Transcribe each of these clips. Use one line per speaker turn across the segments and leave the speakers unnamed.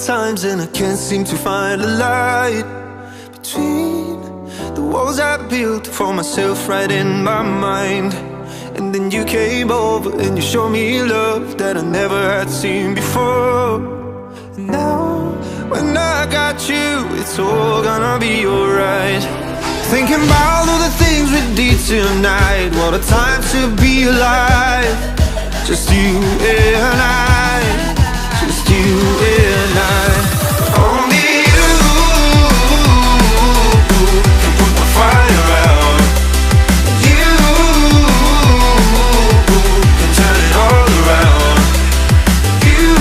sometimes and I can't seem to find a light between the walls I built for myself right in my mind. And then you came over and you showed me love that I never had seen before. And now when I got you, it's all gonna be alright. Thinking about all the things we did tonight. What a time to be alive. Just you and I, just you and I. Only you can put my fire out. You can turn it all around. You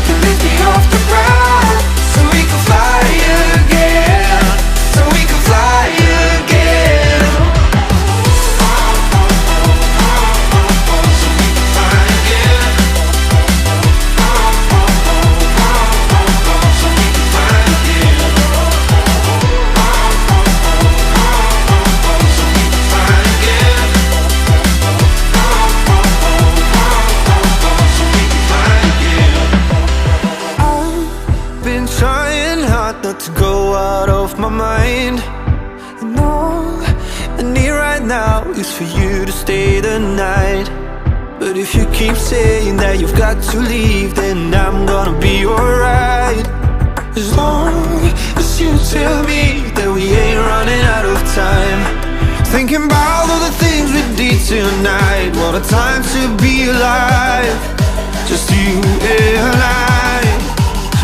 can lift me off the ground so we can fly again, so we can fly again. To go out of my mind, and all I need right now is for you to stay the night. But if you keep saying that you've got to leave, then I'm gonna be alright. As long as you tell me that we ain't running out of time. Thinking about all the things we did tonight. What a time to be alive. Just you and I,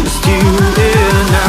just you and I.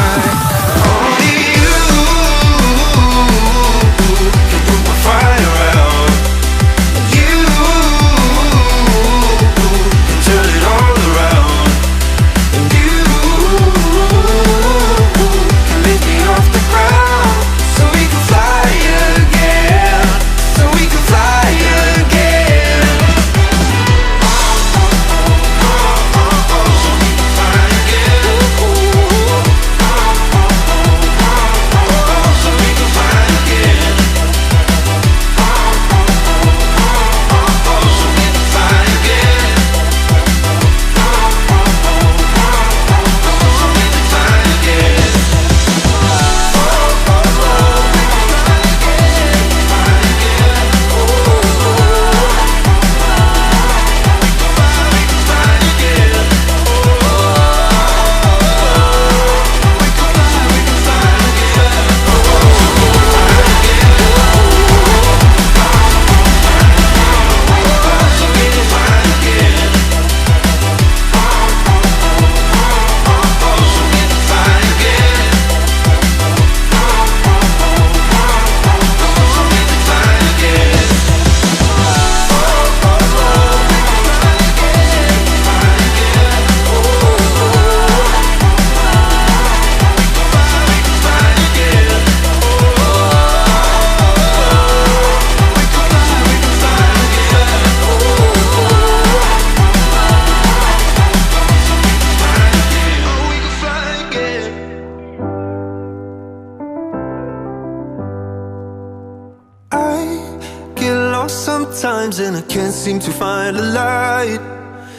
Sometimes and I can't seem to find a light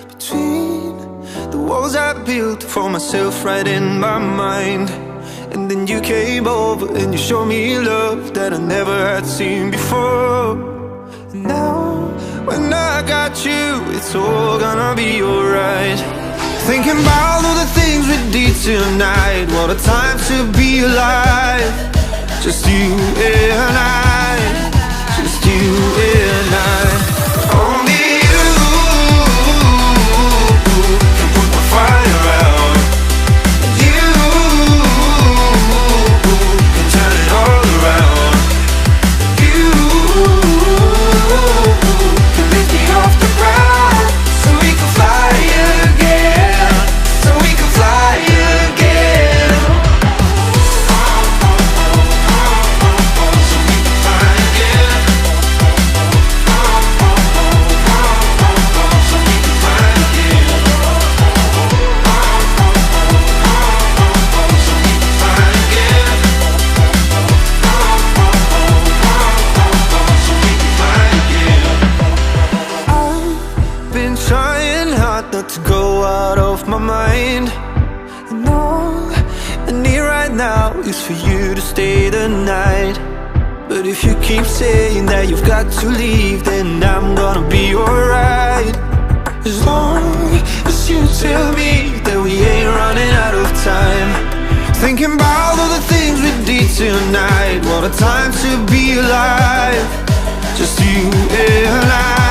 between the walls I built for myself right in my mind. And then you came over and you showed me love that I never had seen before. And now when I got you, it's all gonna be alright. Thinking about all the things we did tonight. What a time to be alive. Just you and I, just you and I. Only you can put my fire out. You can turn it all around. You can lift me off the ground so we can fly again, so we can fly again. So we can fly again. is for you to stay the night. But if you keep saying that you've got to leave, then I'm gonna be alright. As long as you tell me that we ain't running out of time. Thinking about all the things we did tonight. What a time to be alive. Just you and I.